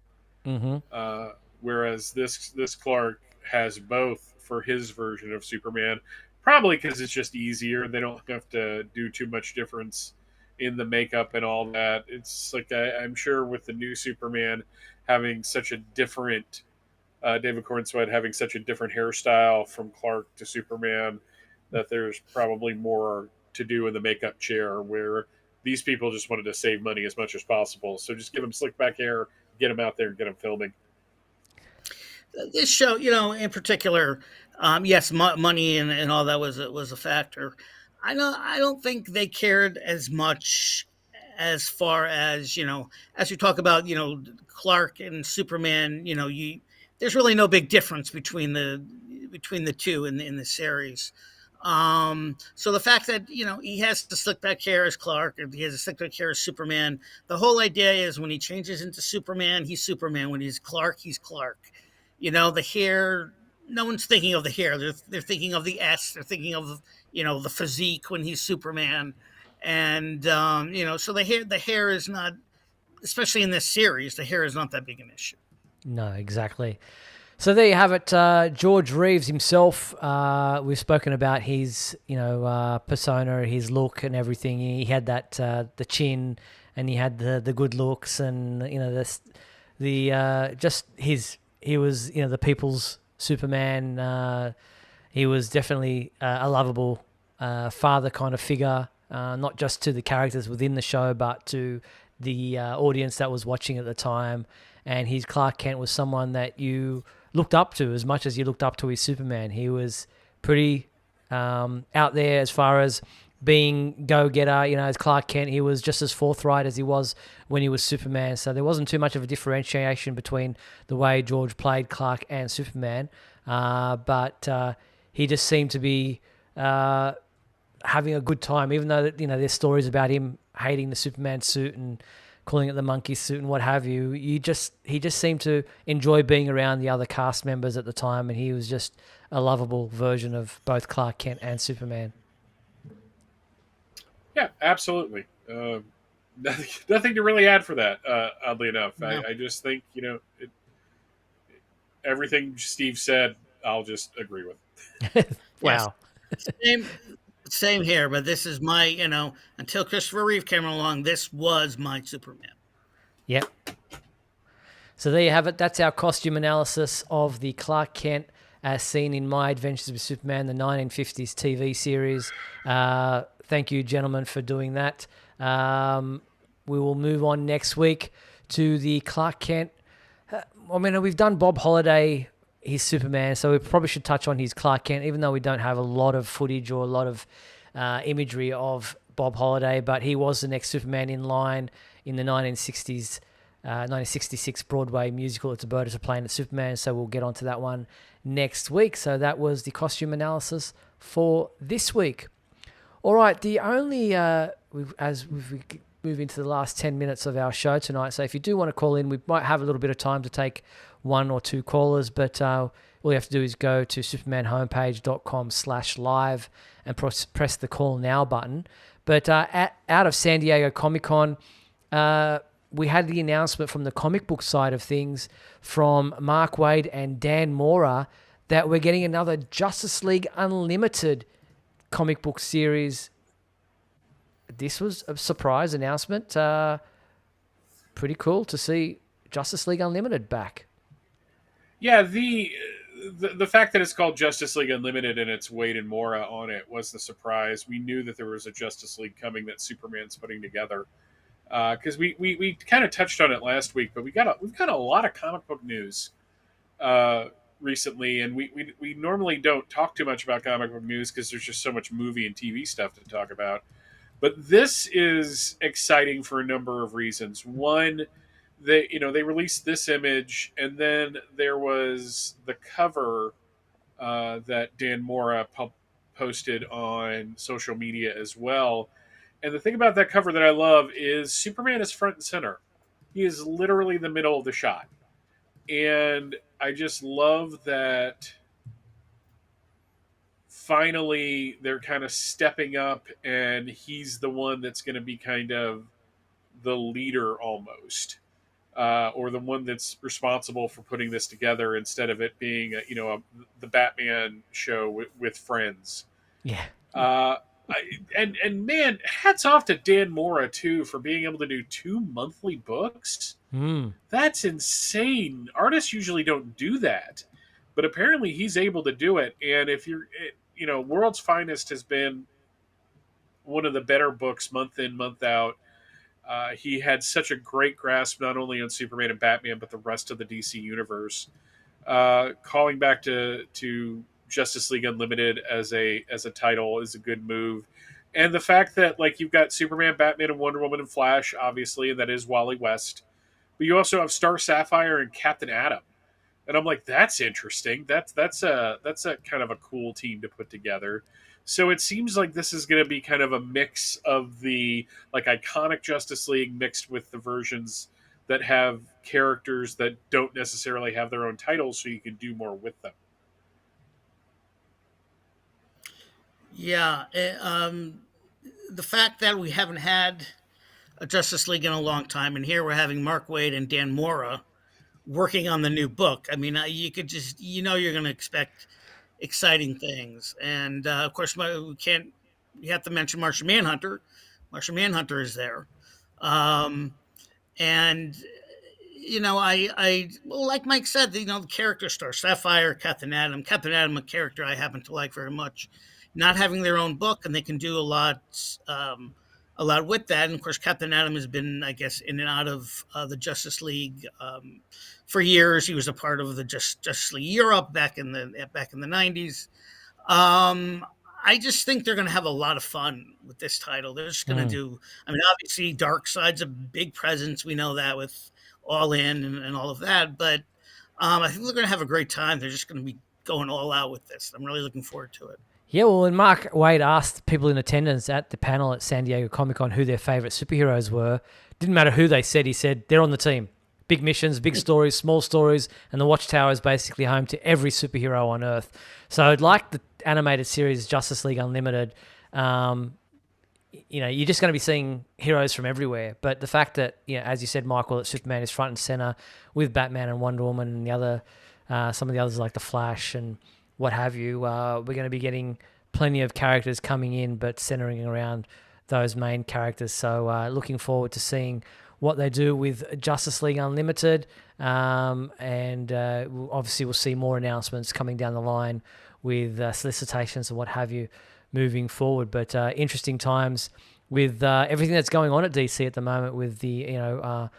whereas this Clark has both for his version of Superman, probably because it's just easier. They don't have to do too much difference in the makeup and all that. It's like I'm sure with the new Superman having such a different David Cornsweet having such a different hairstyle from Clark to Superman, that there's probably more to do in the makeup chair, where these people just wanted to save money as much as possible. So just give them slick back hair, get them out there and get them filming. This show, in particular, yes, money and all that was a factor. I don't think they cared as much as far as as you talk about Clark and Superman. There's really no big difference between the two in the series. So the fact that he has the slick back hair as Clark, and he has a slick back hair as Superman. The whole idea is when he changes into Superman, he's Superman. When he's Clark, he's Clark. The hair. No one's thinking of the hair. They're thinking of the S. They're thinking of the physique when he's Superman, and so the hair is not, especially in this series, the hair is not that big an issue. No, exactly. So there you have it. George Reeves himself. We've spoken about his, persona, his look, and everything. He had that the chin, and he had the good looks, and he was the people's Superman. He was definitely a lovable father kind of figure, not just to the characters within the show, but to the audience that was watching at the time. And his Clark Kent was someone that you looked up to as much as you looked up to his Superman. He was pretty out there as far as being go-getter. As Clark Kent, he was just as forthright as he was when he was Superman. So there wasn't too much of a differentiation between the way George played Clark and Superman. But he just seemed to be having a good time, even though there's stories about him hating the Superman suit and calling it the monkey suit and what have you. He just seemed to enjoy being around the other cast members at the time, and he was just a lovable version of both Clark Kent and Superman. Yeah, absolutely. nothing to really add for that. Oddly enough, No. I just think everything Steve said, I'll just agree with. Yes. Wow. Same, same here. But this is my, until Christopher Reeve came along, this was my Superman. Yep. So there you have it. That's our costume analysis of the Clark Kent as seen in My Adventures with Superman, the 1950s TV series. Thank you, gentlemen, for doing that. We will move on next week to the Clark Kent. I mean, we've done Bob Holliday, his Superman, so we probably should touch on his Clark Kent, even though we don't have a lot of footage or a lot of imagery of Bob Holliday, but he was the next Superman in line in the 1960s. 1966 Broadway musical It's a Bird, It's a Plane, It's Superman, so we'll get onto that one next week. So that was the costume analysis for this week. All right, the only, as we move into the last 10 minutes of our show tonight, so if you do want to call in, we might have a little bit of time to take one or two callers, but all you have to do is go to supermanhomepage.com/live and press the call now button. But out of San Diego Comic-Con, we had the announcement from the comic book side of things from Mark Waid and Dan Mora that we're getting another Justice League Unlimited comic book series. This was a surprise announcement. Pretty cool to see Justice League Unlimited back. Yeah, the fact that it's called Justice League Unlimited and it's Waid and Mora on it was the surprise. We knew that there was a Justice League coming that Superman's putting together. Because we kind of touched on it last week, but we've got a lot of comic book news recently, and we normally don't talk too much about comic book news because there's just so much movie and TV stuff to talk about. But this is exciting for a number of reasons. One, they released this image, and then there was the cover that Dan Mora posted on social media as well. And the thing about that cover that I love is Superman is front and center. He is literally the middle of the shot. And I just love that finally they're kind of stepping up and he's the one that's going to be kind of the leader almost. Or the one that's responsible for putting this together instead of it being, the Batman show with friends. Yeah. And man, hats off to Dan Mora too for being able to do 2 monthly books. That's insane. Artists usually don't do that, but apparently he's able to do it. And if World's Finest has been one of the better books month in, month out. He had such a great grasp not only on Superman and Batman, but the rest of the DC universe. Calling back to Justice League Unlimited as a title is a good move. And the fact that you've got Superman, Batman, and Wonder Woman and Flash, obviously, and that is Wally West. But you also have Star Sapphire and Captain Atom. And I'm like, that's interesting. That's a kind of a cool team to put together. So it seems like this is going to be kind of a mix of the iconic Justice League mixed with the versions that have characters that don't necessarily have their own titles, so you can do more with them. Yeah, the fact that we haven't had a Justice League in a long time, and here we're having Mark Waid and Dan Mora working on the new book. I mean, you could just, you're going to expect exciting things. And of course, you have to mention Martian Manhunter. Martian Manhunter is there. And, well, like Mike said, the character Star Sapphire, Captain Atom, a character I happen to like very much. Not having their own book, and they can do a lot with that. And of course, Captain Atom has been, I guess, in and out of the Justice League for years. He was a part of the Justice League Europe back in the 90s. I just think they're going to have a lot of fun with this title. They're just going to do. I mean, obviously, Darkseid's a big presence. We know that with All In and all of that. But I think they're going to have a great time. They're just going to be going all out with this. I'm really looking forward to it. Yeah, well, when Mark Waid asked people in attendance at the panel at San Diego Comic-Con who their favorite superheroes were, didn't matter who they said, he said, they're on the team. Big missions, big stories, small stories, and the Watchtower is basically home to every superhero on Earth. So like the animated series Justice League Unlimited, you're just going to be seeing heroes from everywhere. But the fact that, as you said, Michael, that Superman is front and center with Batman and Wonder Woman and the other, some of the others like the Flash and what have you, we're going to be getting plenty of characters coming in, but centering around those main characters. So looking forward to seeing what they do with Justice League Unlimited. And obviously we'll see more announcements coming down the line with solicitations and what have you moving forward. But interesting times with everything that's going on at DC at the moment, with the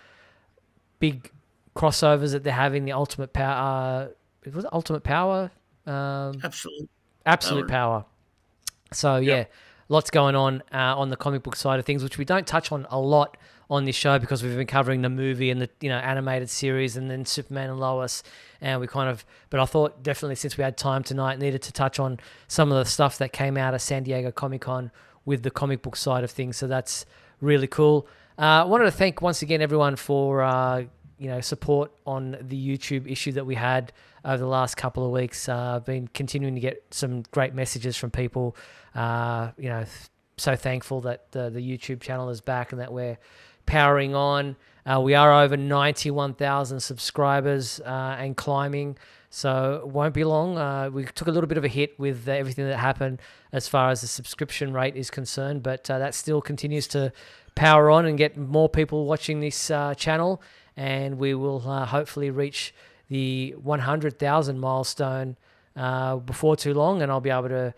big crossovers that they're having, the Ultimate Power, was it Ultimate Power? Absolute Power. So yeah, lots going on the comic book side of things, which we don't touch on a lot on this show because we've been covering the movie and the animated series and then Superman and Lois, and but I thought definitely since we had time tonight, needed to touch on some of the stuff that came out of San Diego Comic-Con with the comic book side of things. So that's really cool. I wanted to thank once again everyone for support on the YouTube issue that we had over the last couple of weeks. I've been continuing to get some great messages from people. So thankful that the YouTube channel is back and that we're powering on. We are over 91,000 subscribers and climbing, so it won't be long. We took a little bit of a hit with everything that happened as far as the subscription rate is concerned, but that still continues to power on and get more people watching this channel, and we will hopefully reach the 100,000 milestone before too long, and I'll be able to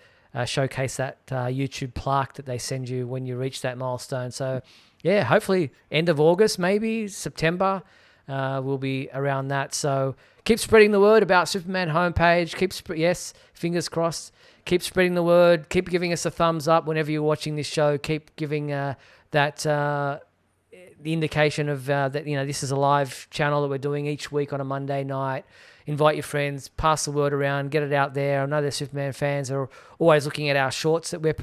showcase that YouTube plaque that they send you when you reach that milestone. So yeah, hopefully end of August, maybe September, we'll be around that. So keep spreading the word about Superman homepage. Yes, fingers crossed. Keep spreading the word. Keep giving us a thumbs up whenever you're watching this show. Keep giving the indication of that this is a live channel that we're doing each week on a Monday night. Invite your friends, pass the word around, get it out there. I know the Superman fans are always looking at our shorts that we're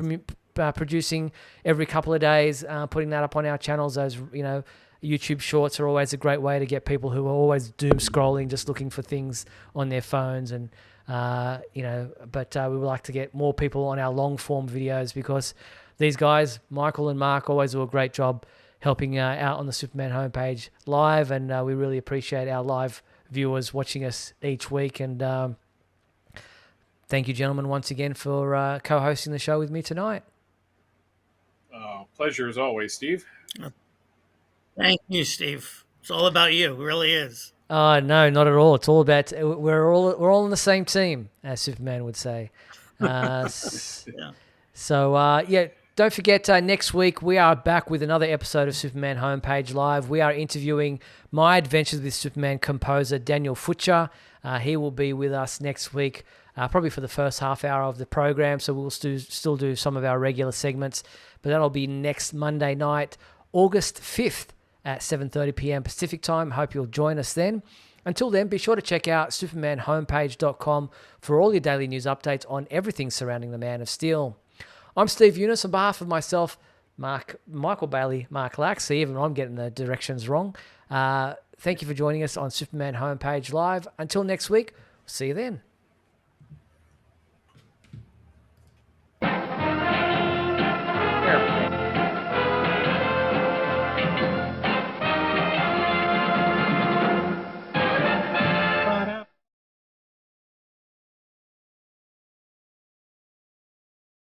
producing every couple of days, putting that up on our channels. Those YouTube shorts are always a great way to get people who are always doom scrolling, just looking for things on their phones. And but we would like to get more people on our long form videos because these guys, Michael and Mark, always do a great job helping out on the Superman homepage live, and we really appreciate our live viewers watching us each week. And thank you, gentlemen, once again for co-hosting the show with me tonight. Pleasure as always, Steve. Thank you, Steve. It's all about you. It really is. No, not at all. It's all about we're all on the same team, as Superman would say. Yeah. So don't forget, next week we are back with another episode of Superman Homepage Live. We are interviewing My Adventures with Superman composer Daniel Futcher. He will be with us next week, probably for the first half hour of the program, so we'll still do some of our regular segments, but that'll be next Monday night, August 5th at 7:30 p.m. Pacific time. Hope you'll join us then. Until then, be sure to check out supermanhomepage.com for all your daily news updates on everything surrounding the Man of Steel. I'm Steve Eunice. On behalf of myself, Michael Bailey, Mark Lax, even I'm getting the directions wrong. Thank you for joining us on Superman Homepage Live. Until next week, see you then.